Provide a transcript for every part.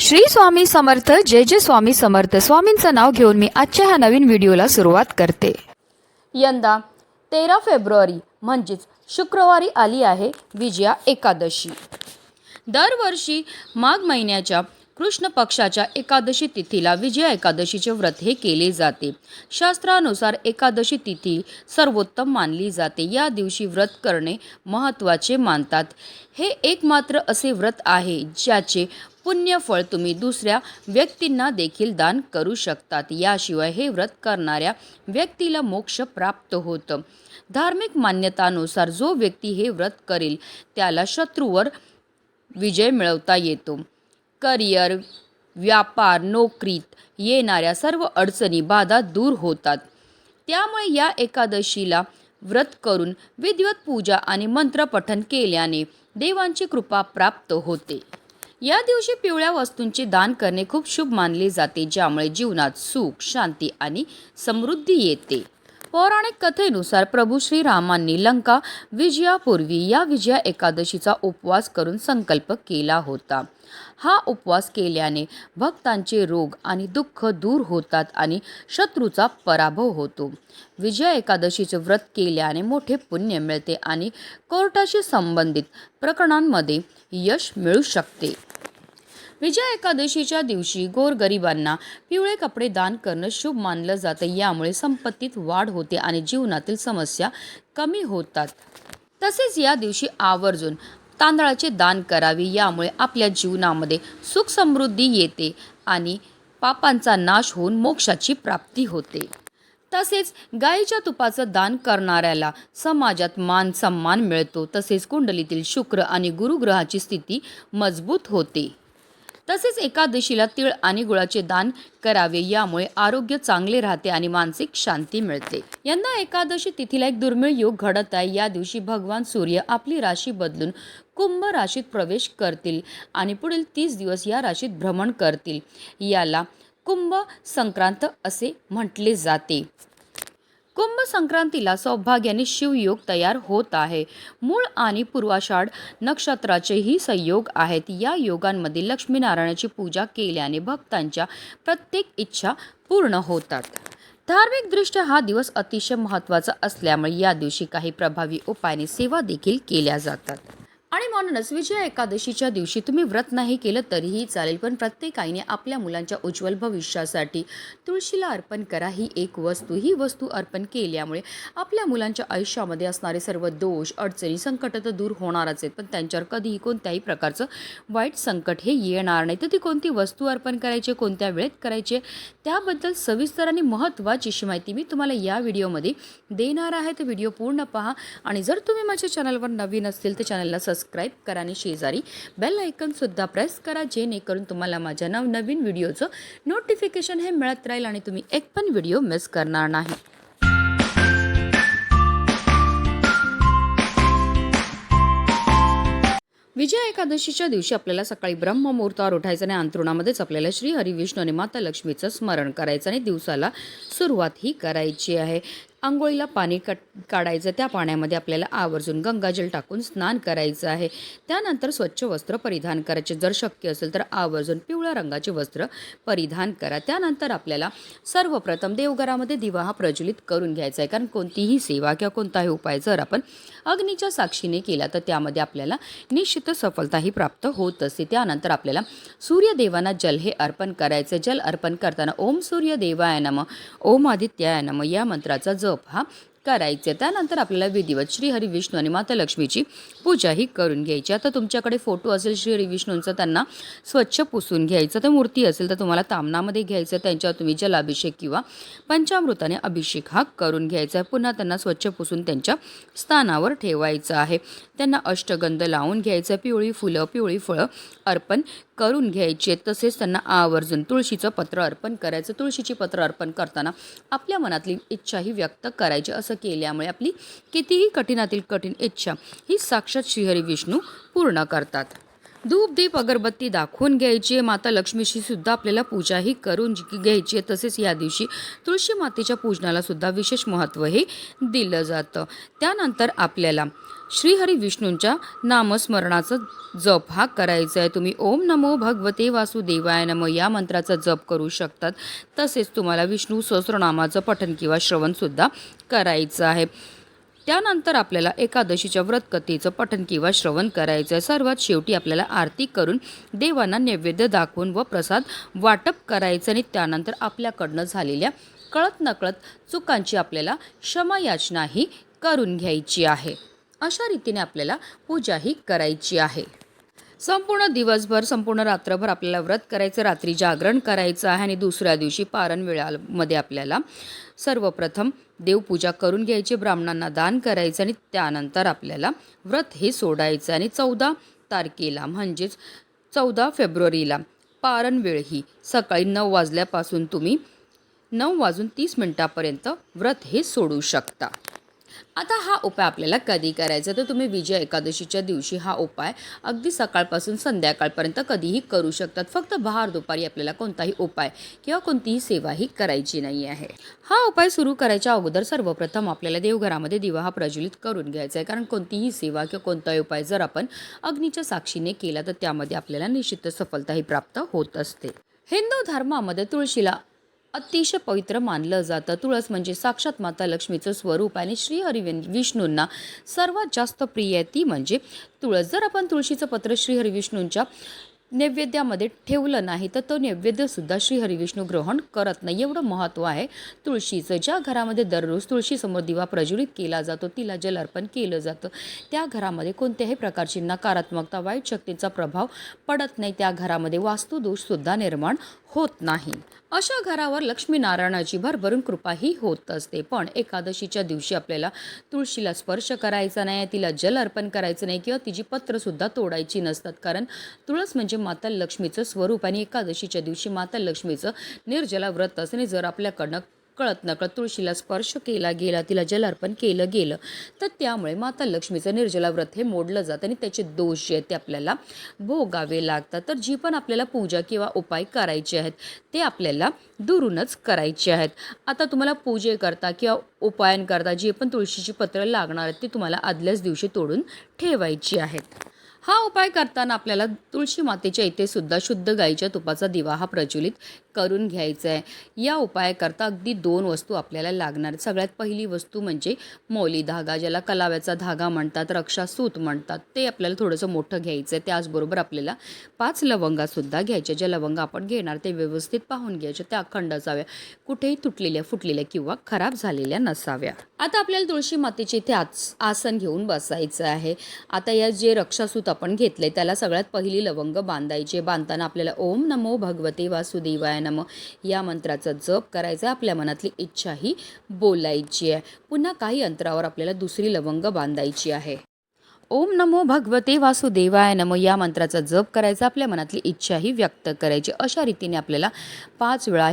श्री स्वामी समर्थ. जय जय स्वामी समर्थ. स्वामींचं नाव घेऊन मी आजच्या ह्या नवीन व्हिडिओला सुरुवात करते. यंदा 13 फेब्रुवारी म्हणजेच शुक्रवारी आली आहे विजया एकादशी. दरवर्षी माघ महिन्याच्या कृष्ण पक्षाच्या एकादशी तिथीला विजया एकादशीचे व्रत हे केले जाते. शास्त्रानुसार एकादशी तिथी सर्वोत्तम मानली जाते. या दिवशी व्रत करणे महत्त्वाचे मानतात. हे एकमात्र असे व्रत आहे ज्याचे पुण्यफळ तुम्ही दुसऱ्या व्यक्तींना देखील दान करू शकतात. याशिवाय हे व्रत करणाऱ्या व्यक्तीला मोक्ष प्राप्त होतं. धार्मिक मान्यतानुसार जो व्यक्ती हे व्रत करेल त्याला शत्रूवर विजय मिळवता येतो. करिअर, व्यापार, नोकरीत येणाऱ्या सर्व अडचणी, बाधा दूर होतात. त्यामुळे या एकादशीला व्रत करून विधिवत पूजा आणि मंत्रपठण केल्याने देवांची कृपा प्राप्त होते. या दिवशी पिवळ्या वस्तूंचे दान करणे खूप शुभ मानले जाते, ज्यामुळे जीवनात सुख, शांती आणि समृद्धी येते. पौराणिक कथेनुसार प्रभू श्रीरामांनी लंका विजयापूर्वी या विजया एकादशीचा उपवास करून संकल्प केला होता. हा उपवास केल्याने भक्तांचे रोग आणि दुःख दूर होतात आणि शत्रूचा पराभव होतो. विजया एकादशीचे व्रत केल्याने मोठे पुण्य मिळते आणि कोर्टाशी संबंधित प्रकरणांमध्ये यश मिळू शकते. विजया एकादशीच्या दिवशी गोरगरिबांना पिवळे कपडे दान करणं शुभ मानलं जातं. यामुळे संपत्तीत वाढ होते आणि जीवनातील समस्या कमी होतात. तसेच या दिवशी आवर्जून तांदळाचे दान करावे. यामुळे आपल्या जीवनामध्ये सुख समृद्धी येते आणि पापांचा नाश होऊन मोक्षाची प्राप्ती होते. तसेच गायीच्या तुपाचं दान करणाऱ्याला समाजात मान सन्मान मिळतो. तसेच कुंडलीतील शुक्र आणि गुरुग्रहाची स्थिती मजबूत होते. तसेच एकादशीला तीळ आणि गुळाचे दान करावे. यामुळे आरोग्य चांगले राहते आणि मानसिक शांती मिळते. यंदा एकादशी तिथीला एक दुर्मिळ योग घडत आहे. या दिवशी भगवान सूर्य आपली राशी बदलून कुंभ राशीत प्रवेश करतील आणि पुढील 30 दिवस या राशीत भ्रमण करतील. याला कुंभ संक्रांत असे म्हटले जाते. कुंभ संक्रांतीला सौभाग्याने शिवयोग तयार होत आहे. मूळ आणि पूर्वाषाढ नक्षत्राचेही संयोग आहेत. या योगांमध्ये लक्ष्मीनारायणाची पूजा केल्याने भक्तांच्या प्रत्येक इच्छा पूर्ण होतात. धार्मिकदृष्ट्या हा दिवस अतिशय महत्त्वाचा असल्यामुळे या दिवशी काही प्रभावी उपायाने सेवा देखील केल्या जातात. आणि म्हणूनच विजया एकादशीच्या दिवशी तुम्ही व्रत नाही केलं तरीही चालेल, पण प्रत्येक आईने आपल्या मुलांच्या उज्ज्वल भविष्यासाठी तुळशीला अर्पण करा. ही वस्तू अर्पण केल्यामुळे आपल्या मुलांच्या आयुष्यामध्ये असणारे सर्व दोष, अडचणी, संकट तर दूर होणारच आहेत, पण त्यांच्यावर कधीही कोणत्याही प्रकारचं वाईट संकट हे येणार नाही. तर ती कोणती वस्तू अर्पण करायची, कोणत्या वेळेत करायचे, त्याबद्दल सविस्तर आणि महत्त्वाची अशी माहिती मी तुम्हाला या व्हिडिओमध्ये देणार आहे. तर व्हिडिओ पूर्ण पहा आणि जर तुम्ही माझ्या चॅनलवर नवीन असतील तर चॅनलला सबस्क्राईब करा आणि शेजारी बेल आयकॉन सुद्धा प्रेस करा, जेणेकरून तुम्हाला माझ्या नवीन व्हिडिओचं नोटिफिकेशन हे मिळत राहील आणि तुम्ही एक पण व्हिडिओ मिस करणार नाही. विजया एकादशीच्या दिवशी आपल्याला सकाळी ब्रह्ममुहूर्तावर उठायचं आणि अंथरुणामध्येच आपल्याला श्री हरी विष्णू आणि माता लक्ष्मीचं स्मरण करायचं आणि दिवसाला सुरुवात ही करायची आहे. आंघोळीला पाणी काढायचं. त्या पाण्यामध्ये आपल्याला आवर्जून गंगाजल टाकून स्नान करायचं आहे. त्यानंतर स्वच्छ वस्त्र परिधान करायचे. जर शक्य असेल तर आवर्जून पिवळ्या रंगाचे वस्त्र परिधान करा. त्यानंतर आपल्याला सर्वप्रथम देवघरामध्ये दिवा हा प्रज्वलित करून घ्यायचा आहे, कारण कोणतीही सेवा किंवा कोणताही उपाय जर आपण अग्नीच्या साक्षीने केला तर त्यामध्ये आपल्याला निश्चित सफलताही प्राप्त होत असते. त्यानंतर आपल्याला सूर्यदेवांना जल हे अर्पण करायचं. जल अर्पण करताना ओम सूर्यदेवाय नमः, ओम आदित्याय नमः या मंत्राचा जप हा करायचे. त्यानंतर आपल्याला विधिवत श्री हरी विष्णू आणि माता लक्ष्मीची पूजाही करून घ्यायची. आता तुमच्याकडे फोटो असेल श्री हरी विष्णूंचा, त्यांना स्वच्छ पुसून घ्यायचं. तर मूर्ती असेल तर तुम्हाला तामणामध्ये घ्यायचं. त्यांच्यावर तुम्ही जलाभिषेक किंवा पंचामृताने अभिषेक हा करून घ्यायचा आहे. पुन्हा त्यांना स्वच्छ पुसून त्यांच्या स्थानावर ठेवायचं आहे. त्यांना अष्टगंध लावून घ्यायचं. पिवळी फुलं, पिवळी फळं अर्पण करून घ्यायचे. तसेच त्यांना आवर्जून तुळशीचं पत्र अर्पण करायचं. तुळशीची पत्र अर्पण करताना आपल्या मनातली इच्छाही व्यक्त करायची. असं केल्यामुळे आपली कितीही कठीणातील कठीण इच्छा ही साक्षात श्रीहरी विष्णू पूर्ण करतात. धूप दीप अगरबत्ती दाखवून घ्यायची आहे. माता लक्ष्मीशी सुद्धा आपल्याला पूजाही करून घ्यायची आहे. तसेच या दिवशी तुळशी मातेच्या पूजनाला सुद्धा विशेष महत्त्व हे दिलं जातं. त्यानंतर आपल्याला श्रीहरी विष्णूंच्या नामस्मरणाचा जप हा करायचा आहे. तुम्ही ओम नमो भगवते वासुदेवाय नमः या मंत्राचा जप करू शकतात. तसेच तुम्हाला विष्णू सहस्रनामाचं पठण किंवा श्रवणसुद्धा करायचं आहे. त्यानंतर आपल्याला एकादशीच्या व्रतकथेचं पठण किंवा श्रवण करायचं आहे. सर्वात शेवटी आपल्याला आरती करून देवांना नैवेद्य दाखवून व प्रसाद वाटप करायचं आणि त्यानंतर आपल्याकडनं झालेल्या कळत नकळत चुकांची आपल्याला क्षमायाचनाही करून घ्यायची आहे. अशा रीतीने आपल्याला पूजाही करायची आहे. संपूर्ण दिवसभर संपूर्ण रात्रभर आपल्याला व्रत करायचं, रात्री जागरण करायचं आहे आणि दुसऱ्या दिवशी पारण वेळामध्ये आपल्याला सर्वप्रथम देवपूजा करून घ्यायची, ब्राह्मणांना दान करायचं आणि त्यानंतर आपल्याला व्रत हे सोडायचं आणि 14 तारखेला म्हणजेच 14 फेब्रुवारीला पारण वेळ ही सकाळी 9 वाजल्यापासून तुम्ही 9:30 व्रत हे सोडू शकता. आता हा उपाय आपल्याला कधी करायचा तर तुम्ही विजया एकादशीच्या दिवशी हा उपाय अगदी सकाळपासून संध्याकाळपर्यंत कधीही करू शकतात. फक्त बहार दुपारी आपल्याला कोणताही उपाय किंवा कोणतीही सेवाही करायची नाही आहे. हा उपाय सुरू करायच्या अगोदर सर्वप्रथम आपल्याला देवघरामध्ये दिवा हा प्रज्वलित करून घ्यायचा आहे. कारण कोणतीही सेवा किंवा कोणताही उपाय जर आपण अग्नीच्या साक्षीने केला तर त्यामध्ये आपल्याला निश्चित सफलताही प्राप्त होत असते. हिंदू धर्मामध्ये तुळशीला अतिशय पवित्र मानलं जातं. तुळस म्हणजे साक्षात माता लक्ष्मीचं स्वरूप आणि श्रीहरी विष्णूंना सर्वात जास्त प्रिय आहे ती म्हणजे तुळस. जर आपण तुळशीचं पत्र श्रीहरी विष्णूंच्या नैवेद्यामध्ये ठेवलं नाही तर तो नैवेद्यसुद्धा श्रीहरी विष्णू ग्रहण करत नाही. एवढं महत्त्व आहे तुळशीचं. ज्या घरामध्ये दररोज तुळशीसमोर दिवा प्रज्वलित केला जातो, तिला जल अर्पण केलं जातं, त्या घरामध्ये कोणत्याही प्रकारची नकारात्मकता वाईट शक्तीचा प्रभाव पडत नाही. त्या घरामध्ये वास्तुदोषसुद्धा निर्माण होत नाही. अशा घरावर लक्ष्मीनारायणाची भरभरून कृपाही होत असते. पण एकादशीच्या दिवशी आपल्याला तुळशीला स्पर्श करायचा नाही, तिला जल अर्पण करायचं नाही किंवा तिची पत्रसुद्धा तोडायची नसतात. कारण तुळस म्हणजे माता लक्ष्मीचं स्वरूप आणि एकादशीच्या दिवशी माता लक्ष्मीचं निर्जला व्रत असणे. जर आपल्याकडनं कळत नकळत तुळशीला स्पर्श केला गेला, तिला जल अर्पण केलं गेलं तर त्यामुळे माता लक्ष्मीचं निर्जला व्रत हे मोडलं जातं आणि त्याचे दोष जे आहेत ते आपल्याला भोगावे लागतात. तर जी पण आपल्याला पूजा किंवा उपाय करायचे आहेत ते आपल्याला दुरूनच करायचे आहेत. आता तुम्हाला पूजेकरता किंवा उपायांकरता जी पण तुळशीची पत्र लागणार आहेत ती तुम्हाला आदल्याच दिवशी तोडून ठेवायची आहेत. हा उपाय करताना आपल्याला तुळशी मातेच्या इथे सुद्धा शुद्ध गाईच्या तुपाचा दिवा हा प्रज्वलित करून घ्यायचा आहे. या उपायाकरता अगदी 2 वस्तू आपल्याला लागणार. सगळ्यात पहिली वस्तू म्हणजे मौली धागा, ज्याला कलाव्याचा धागा म्हणतात, रक्षासूत म्हणतात, ते आपल्याला थोडंसं मोठं घ्यायचं आहे. त्याचबरोबर आपल्याला 5 लवंगासुद्धा घ्यायच्या. ज्या लवंगा आपण घेणार ते व्यवस्थित पाहून घ्यायच्या, त्या अखंड असाव्या, कुठेही तुटलेल्या फुटलेल्या किंवा खराब झालेल्या नसाव्या. आता आपल्याला तुळशी मातेचे इथे आसन घेऊन बसायचं आहे. आता या जे रक्षासूत आपण घेतले त्याला सगळ्यात पहिली लवंग बांधायचे. बांधताना आपल्याला ओम नमो भगवते वासुदेवाय नमः या मंत्राचा जप करायचा. आपल्या मनातली इच्छाही बोलायची आहे. पुन्हा काही अंतरावर आपल्याला दुसरी लवंग बांधायची आहे. ओम नमो भगवते वासुदेवाय नमः या मंत्राचा जप करायचा. आपल्या मनातली इच्छाही व्यक्त करायची. अशा रीतीने आपल्याला 5 वेळा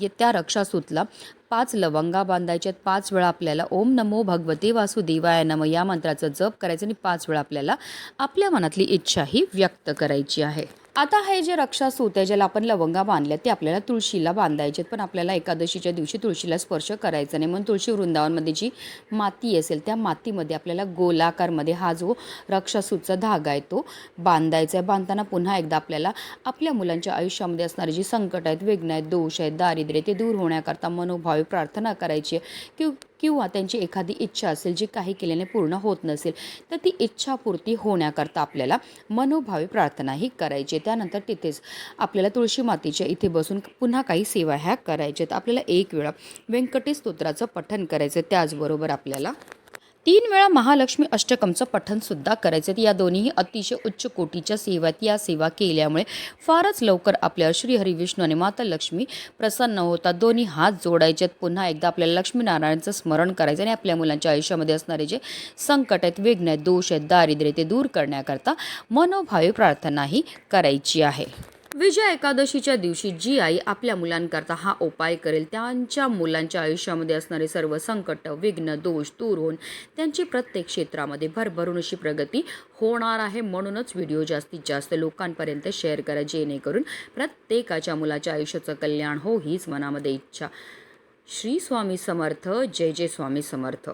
त्या रक्षासूतला 5 लवंगा बांधायच्यात. 5 वेळा आपल्याला ओम नमो भगवते वासुदेवाय नमः या मंत्राचा जप करायचा आणि 5 वेळा आपल्याला आपल्या मनातली इच्छाही व्यक्त करायची आहे. आता हे जे रक्षासूत आहे ज्याला आपण लवंगा बांधल्या ते आपल्याला तुळशीला बांधायचे. पण आपल्याला एकादशीच्या दिवशी तुळशीला स्पर्श करायचा नाही. म्हणून तुळशी वृंदावनमध्ये जी माती असेल त्या मातीमध्ये आपल्याला गोलाकारमध्ये हा जो रक्षासूतचा धागा आहे तो बांधायचा आहे. बांधताना पुन्हा एकदा आपल्याला आपल्या मुलांच्या आयुष्यामध्ये असणारे जी संकट आहेत, विघ्न आहेत, दोष आहेत, दारिद्र्य ते दूर होण्याकरता मनोभावे प्रार्थना करायची आहे. किंवा त्यांची एखादी इच्छा असेल जी काही केल्याने पूर्ण होत नसेल तर ती इच्छापूर्ती होण्याकरता आपल्याला मनोभावे प्रार्थनाही करायची. त्यानंतर तिथेच आपल्याला तुळशी मातेच्या इथे बसून पुन्हा काही सेवा ह्या करायच्यात. आपल्याला 1 वेळा व्यंकटेश स्तोत्राचं पठण करायचं. त्याचबरोबर आपल्याला 3 वेळा महालक्ष्मी अष्टकमचं पठणसुद्धा करायचं. या दोन्हीही अतिशय उच्च कोटीच्या सेवा आहेत. या सेवा केल्यामुळे फारच लवकर आपल्या श्रीहरी विष्णू आणि माता लक्ष्मी प्रसन्न होतात. दोन्ही हात जोडायचे. पुन्हा एकदा आपल्याला लक्ष्मीनारायणाचं स्मरण करायचं आणि आपल्या मुलांच्या आयुष्यामध्ये असणारे जे संकट आहेत, विघ्न आहेत, दोष आहेत, दारिद्र्य ते दूर करण्याकरता मनोभावे प्रार्थनाही करायची आहे. विजया एकादशीच्या दिवशी जी आई आपल्या मुलांकरता हा उपाय करेल त्यांच्या मुलांच्या आयुष्यामध्ये असणारे सर्व संकट, विघ्न, दोष दूर होऊन त्यांची प्रत्येक क्षेत्रामध्ये भरभरून अशी प्रगती होणार आहे. म्हणूनच व्हिडिओ जास्तीत जास्त लोकांपर्यंत शेअर करा, जेणेकरून प्रत्येकाच्या मुलाच्या आयुष्याचं कल्याण हो हीच मनामध्ये इच्छा. श्री स्वामी समर्थ. जय जय स्वामी समर्थ.